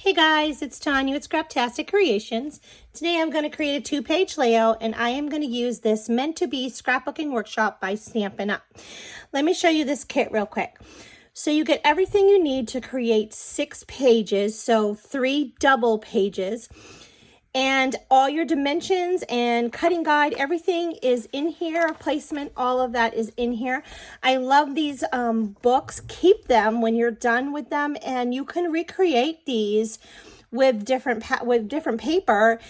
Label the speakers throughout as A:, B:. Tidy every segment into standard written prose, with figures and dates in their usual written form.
A: Hey guys, it's Tanya with Scraptastic Creations. Today I'm going to create a 2-page layout and I am going to use this Meant to Be Scrapbooking Workshop by Stampin' Up. Let me show you this kit real quick. So you get everything you need to create 6 pages, so 3 double pages. And all your dimensions and cutting guide, everything is in here. Placement, all of that is in here. I love these books. Keep them when you're done with them, and you can recreate these with different paper.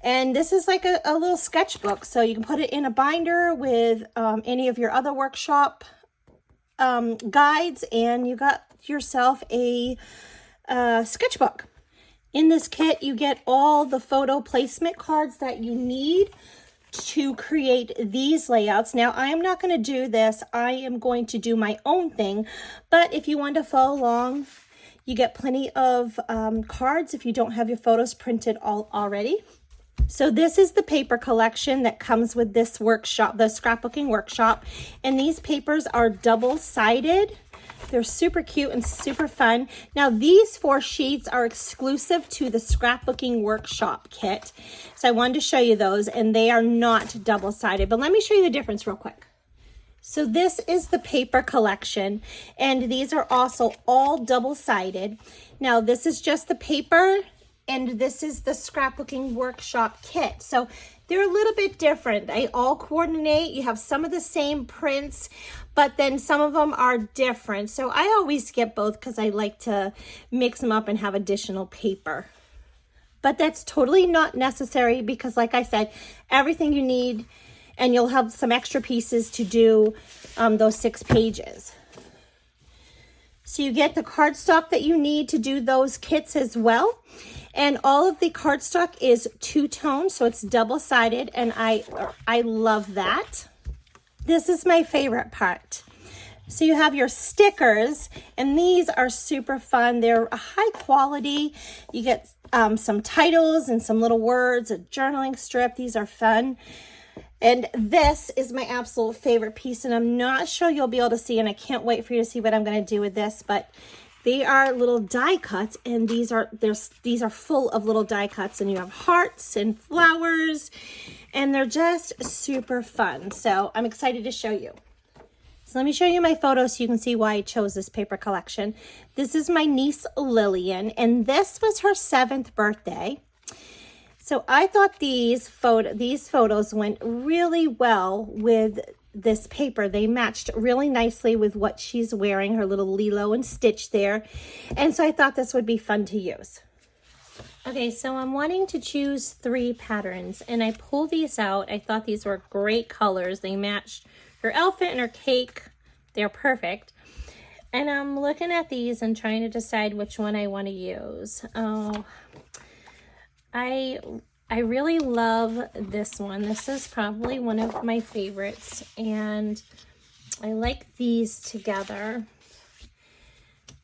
A: And this is like a little sketchbook, so you can put it in a binder with any of your other workshop guides, and you got yourself a sketchbook. In this kit, you get all the photo placement cards that you need to create these layouts. Now, I am not going to do this. I am going to do my own thing. But if you want to follow along, you get plenty of cards if you don't have your photos printed already. So this is the paper collection that comes with this workshop, the scrapbooking workshop. And these papers are double-sided. They're super cute and super fun. Now, these 4 sheets are exclusive to the Scrapbooking Workshop kit. So I wanted to show you those, and they are not double-sided. But let me show you the difference real quick. So this is the paper collection, and these are also all double-sided. Now, this is just the paper, and this is the Scrapbooking Workshop kit. So they're a little bit different. They all coordinate. You have some of the same prints, but then some of them are different. So I always get both because I like to mix them up and have additional paper. But that's totally not necessary because, like I said, everything you need, and you'll have some extra pieces to do those 6 pages. So you get the cardstock that you need to do those kits as well. And all of the cardstock is 2-tone, so it's double-sided, and I love that. This is my favorite part. So you have your stickers, and these are super fun. They're a high quality. You get some titles and some little words, a journaling strip. These are fun. And this is my absolute favorite piece, and I'm not sure you'll be able to see, and I can't wait for you to see what I'm going to do with this, but they are little die cuts, and these are full of little die cuts, and you have hearts and flowers, and they're just super fun. So I'm excited to show you. So let me show you my photos so you can see why I chose this paper collection. This is my niece Lillian, and this was her 7th birthday. So I thought these photos went really well with this paper. They matched really nicely with what she's wearing, her little Lilo and Stitch there. And so I thought this would be fun to use. Okay, so I'm wanting to choose 3 patterns, and I pulled these out. I thought these were great colors. They matched her outfit and her cake. They're perfect. And I'm looking at these and trying to decide which one I want to use. Oh, I really love this one. This is probably one of my favorites, and I like these together.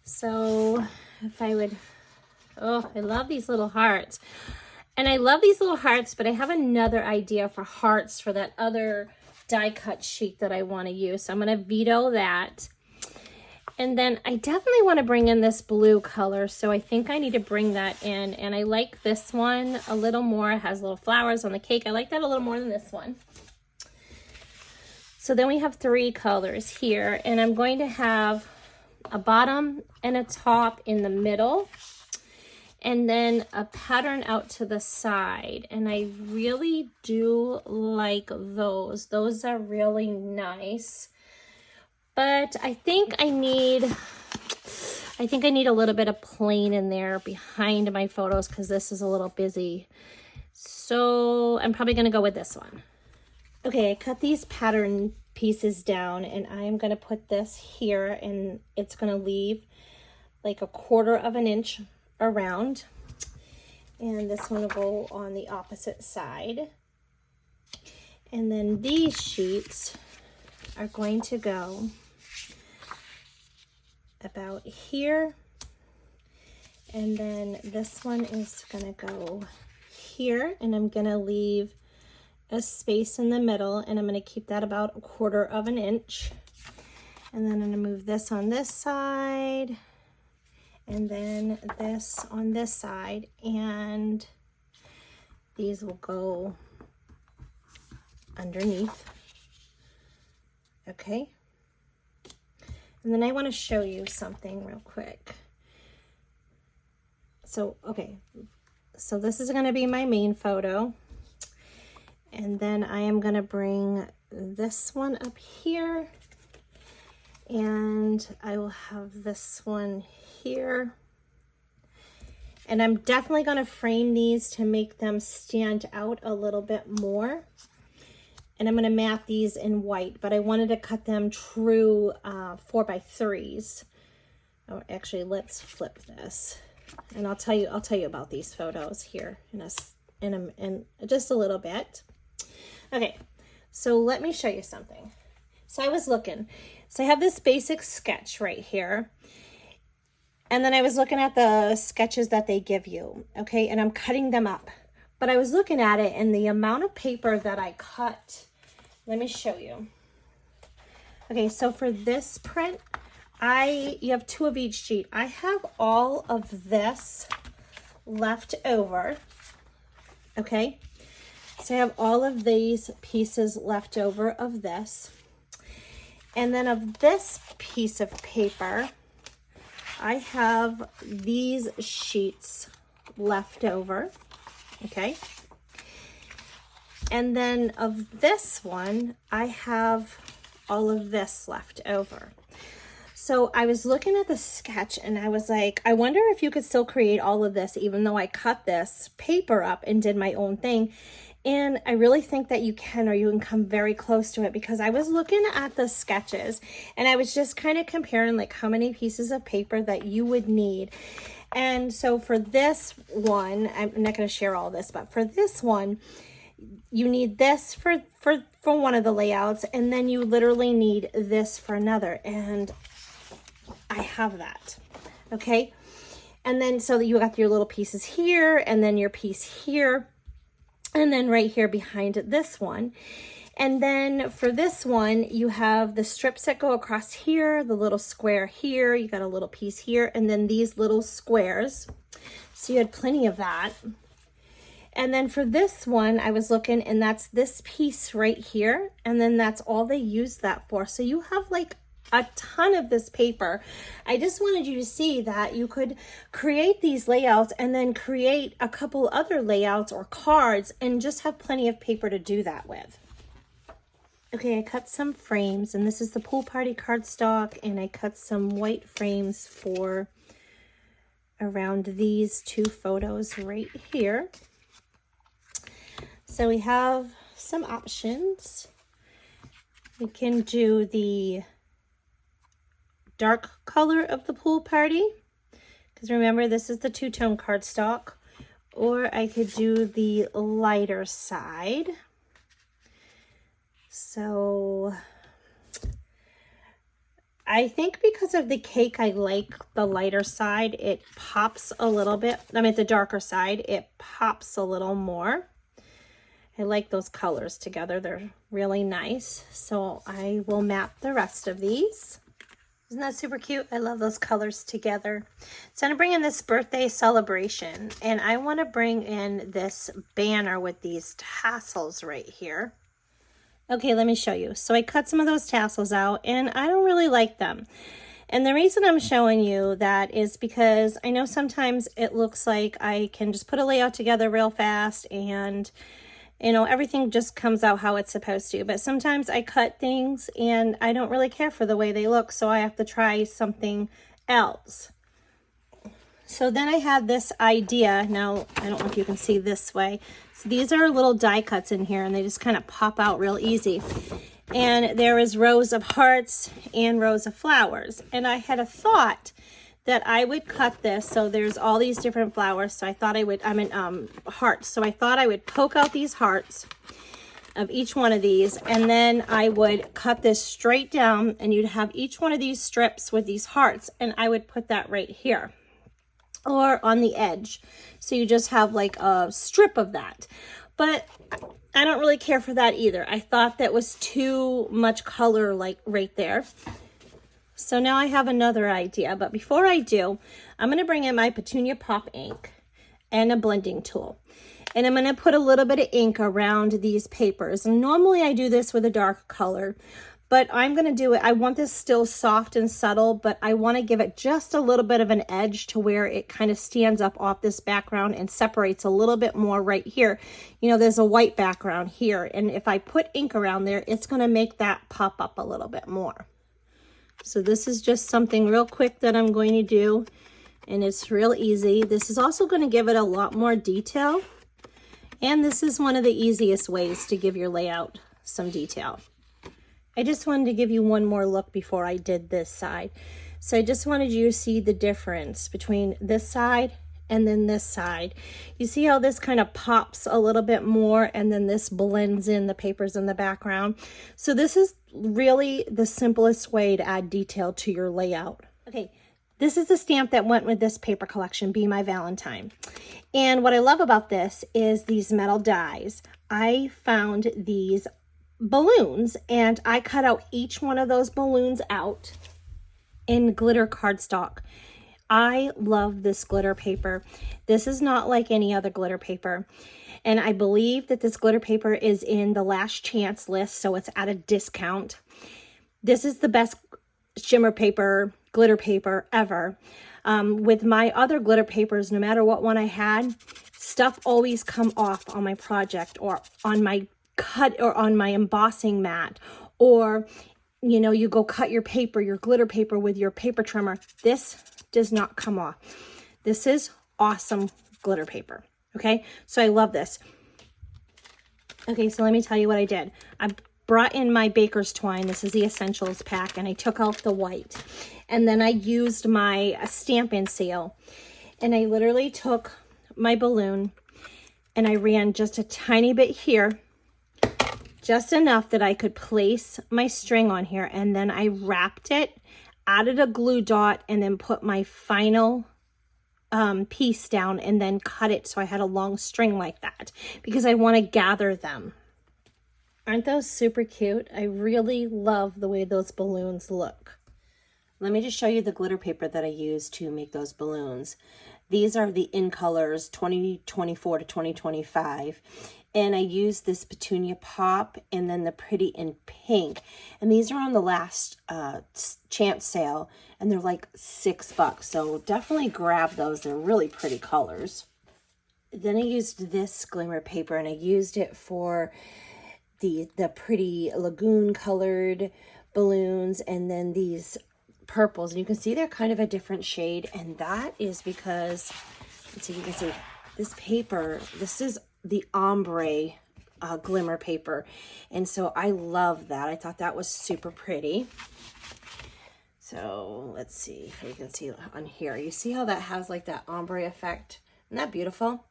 A: So if I would, oh, I love these little hearts. And I love these little hearts, but I have another idea for hearts for that other die cut sheet that I want to use. So I'm going to veto that. And then I definitely want to bring in this blue color, so I think I need to bring that in. And I like this one a little more. It has little flowers on the cake. I like that a little more than this one. So then we have 3 colors here, and I'm going to have a bottom and a top in the middle, and then a pattern out to the side. And I really do like those. Those are really nice. But I think I need a little bit of plain in there behind my photos because this is a little busy. So I'm probably going to go with this one. Okay, I cut these pattern pieces down, and I'm going to put this here, and it's going to leave like a 1/4 of an inch around. And this one will go on the opposite side. And then these sheets are going to go about here, and then this one is gonna go here, and I'm gonna leave a space in the middle, and I'm gonna keep that about a 1/4 of an inch. And then I'm gonna move this on this side, and then this on this side, and these will go underneath. Okay. And then I want to show you something real quick. So, okay. So this is going to be my main photo. And then I am going to bring this one up here. And I will have this one here. And I'm definitely going to frame these to make them stand out a little bit more. And I'm going to mat these in white, but I wanted to cut them true 4x3s. Oh, actually, let's flip this, and I'll tell you about these photos here in just a little bit. Okay, so let me show you something. So I was looking. So I have this basic sketch right here, and then I was looking at the sketches that they give you. Okay, and I'm cutting them up, but I was looking at it and the amount of paper that I cut. Let me show you. Okay, so for this print, you have 2 of each sheet. I have all of this left over, okay? So I have all of these pieces left over of this. And then of this piece of paper, I have these sheets left over, okay? And then of this one, I have all of this left over. So I was looking at the sketch and I was like, I wonder if you could still create all of this even though I cut this paper up and did my own thing. And I really think that you can, or you can come very close to it, because I was looking at the sketches and I was just kind of comparing like how many pieces of paper that you would need. And so for this one, I'm not going to share all this, but for this one, you need this for one of the layouts, and then you literally need this for another, and I have that. Okay, and then so you got your little pieces here, and then your piece here, and then right here behind this one. And then for this one, you have the strips that go across here, the little square here, you got a little piece here, and then these little squares. So you had plenty of that. And then for this one, I was looking, and that's this piece right here. And then that's all they use that for. So you have like a ton of this paper. I just wanted you to see that you could create these layouts and then create a couple other layouts or cards and just have plenty of paper to do that with. Okay, I cut some frames, and this is the pool party cardstock, and I cut some white frames for around these 2 photos right here. So we have some options. We can do the dark color of the pool party, because remember, this is the 2-tone cardstock, or I could do the lighter side. So I think because of the cake, I like the lighter side. It pops a little bit. I mean, the darker side, it pops a little more. I like those colors together. They're really nice. So I will map the rest of these. Isn't that super cute? I love those colors together. So I'm going to bring in this birthday celebration, and I want to bring in this banner with these tassels right here. Okay, let me show you. So I cut some of those tassels out, and I don't really like them. And the reason I'm showing you that is because I know sometimes it looks like I can just put a layout together real fast and, you know, everything just comes out how it's supposed to. But sometimes I cut things and I don't really care for the way they look, so I have to try something else. So then I had this idea. Now, I don't know if you can see this way. So these are little die cuts in here, and they just kind of pop out real easy. And there is rows of hearts and rows of flowers. And I had a thought that I would cut this. So there's all these different flowers. So I thought I would, hearts. So I thought I would poke out these hearts of each one of these, and then I would cut this straight down, and you'd have each one of these strips with these hearts, and I would put that right here or on the edge. So you just have like a strip of that. But I don't really care for that either. I thought that was too much color like right there. So now I have another idea, but before I do, I'm going to bring in my Petunia Pop ink and a blending tool. And I'm going to put a little bit of ink around these papers. And normally I do this with a dark color, but I'm going to do it. I want this still soft and subtle, but I want to give it just a little bit of an edge to where it kind of stands up off this background and separates a little bit more right here. You know, there's a white background here, and if I put ink around there, it's going to make that pop up a little bit more. So this is just something real quick that I'm going to do, and it's real easy. This is also going to give it a lot more detail, and this is one of the easiest ways to give your layout some detail. I just wanted to give you one more look before I did this side. So I just wanted you to see the difference between this side and then this side. You see how this kind of pops a little bit more, and then this blends in the papers in the background. So this is really the simplest way to add detail to your layout. Okay, this is the stamp that went with this paper collection, Be My Valentine. And what I love about this is these metal dies. I found these balloons, and I cut out each one of those balloons out in glitter cardstock. I love this glitter paper. This is not like any other glitter paper. And I believe that this glitter paper is in the last chance list, so it's at a discount. This is the best shimmer paper, glitter paper ever. With my other glitter papers, no matter what one I had, stuff always come off on my project or on my cut or on my embossing mat, or you know, you go cut your paper, your glitter paper with your paper trimmer. This does not come off. This is awesome glitter paper. Okay, so I love this. Okay, so let me tell you what I did. I brought in my baker's twine. This is the essentials pack, and I took out the white, and then I used my Stampin' Seal, and I literally took my balloon and I ran just a tiny bit here, just enough that I could place my string on here, and then I wrapped it, added a glue dot, and then put my final piece down and then cut it so I had a long string like that, because I want to gather them. Aren't those super cute? I really love the way those balloons look. Let me just show you the glitter paper that I used to make those balloons. These are the In Colors 2024 to 2025. And I used this Petunia Pop and then the Pretty in Pink. And these are on the last chance sale, and they're like $6. So definitely grab those. They're really pretty colors. Then I used this glimmer paper, and I used it for the pretty lagoon colored balloons, and then these purples. And you can see they're kind of a different shade, and that is because, let's see if you can see this paper. This is the Ombre glimmer paper, and so I love that. I thought that was super pretty. So let's see if you can see on here. You see how that has like that ombre effect? Isn't that beautiful?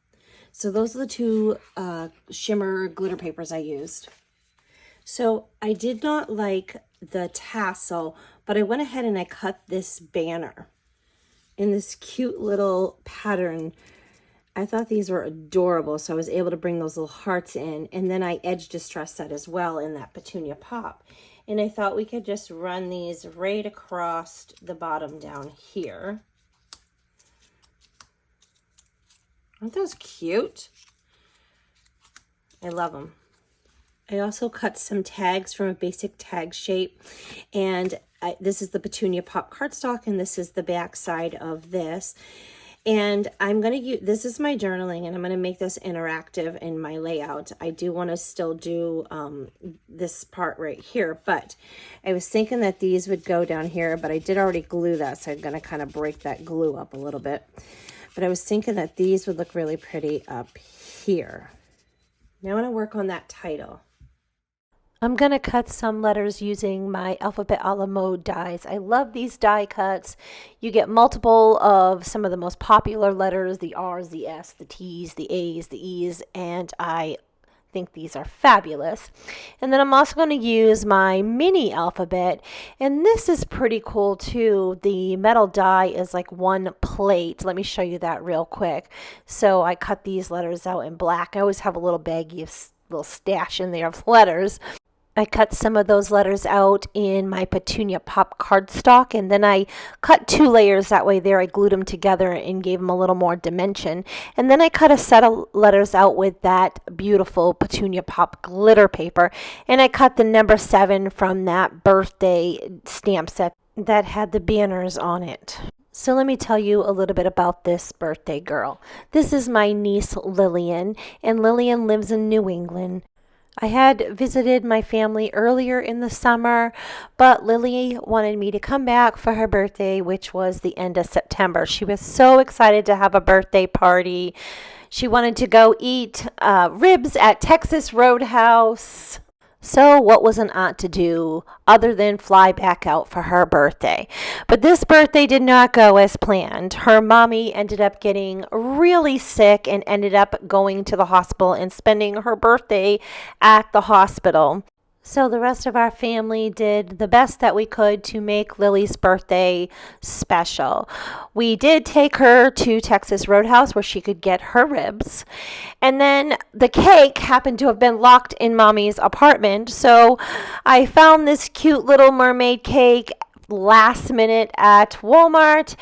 A: So those are the two shimmer glitter papers I used. So I did not like the tassel, but I went ahead and I cut this banner in this cute little pattern. I thought these were adorable, so I was able to bring those little hearts in, and then I edge distressed that as well in that Petunia Pop. And I thought we could just run these right across the bottom down here. Aren't those cute? I love them. I also cut some tags from a basic tag shape, and this is the Petunia Pop cardstock, and this is the back side of this. And I'm going to use, this is my journaling, and I'm going to make this interactive in my layout. I do want to still do this part right here, but I was thinking that these would go down here, but I did already glue that, so I'm going to kind of break that glue up a little bit. But I was thinking that these would look really pretty up here. Now I want to work on that title. I'm going to cut some letters using my Alphabet a la Mode dies. I love these die cuts. You get multiple of some of the most popular letters, the R's, the S, the T's, the A's, the E's, and I think these are fabulous. And then I'm also going to use my mini alphabet, and this is pretty cool too. The metal die is like one plate. Let me show you that real quick. So I cut these letters out in black. I always have a little baggie of little stash in there of letters. I cut some of those letters out in my Petunia Pop cardstock, and then I cut 2 layers that way there. I glued them together and gave them a little more dimension. And then I cut a set of letters out with that beautiful Petunia Pop glitter paper, and I cut the number 7 from that birthday stamp set that had the banners on it. So let me tell you a little bit about this birthday girl. This is my niece Lillian, and Lillian lives in New England. I had visited my family earlier in the summer, but Lily wanted me to come back for her birthday, which was the end of September. She was so excited to have a birthday party. She wanted to go eat ribs at Texas Roadhouse. So what was an aunt to do other than fly back out for her birthday? But this birthday did not go as planned. Her mommy ended up getting really sick and ended up going to the hospital and spending her birthday at the hospital. So the rest of our family did the best that we could to make Lily's birthday special. We did take her to Texas Roadhouse where she could get her ribs. And then the cake happened to have been locked in Mommy's apartment. So I found this cute little mermaid cake last minute at Walmart,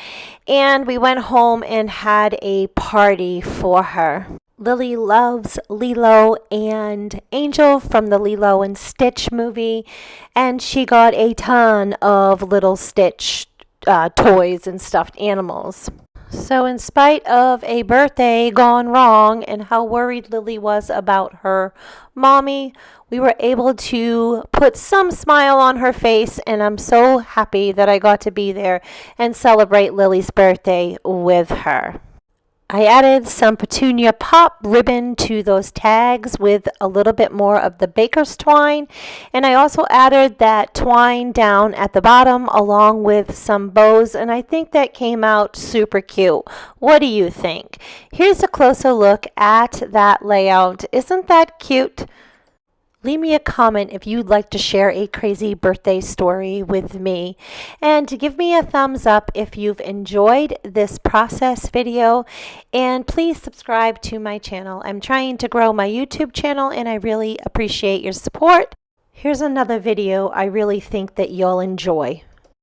A: and we went home and had a party for her. Lily loves Lilo and Angel from the Lilo and Stitch movie, and she got a ton of little Stitch toys and stuffed animals. So in spite of a birthday gone wrong and how worried Lily was about her mommy, we were able to put some smile on her face, and I'm so happy that I got to be there and celebrate Lily's birthday with her. I added some Petunia Pop ribbon to those tags with a little bit more of the baker's twine, and I also added that twine down at the bottom along with some bows, and I think that came out super cute. What do you think? Here's a closer look at that layout. Isn't that cute? Leave me a comment if you'd like to share a crazy birthday story with me, and to give me a thumbs up if you've enjoyed this process video, and please subscribe to my channel. I'm trying to grow my YouTube channel, and I really appreciate your support. Here's another video I really think that you'll enjoy.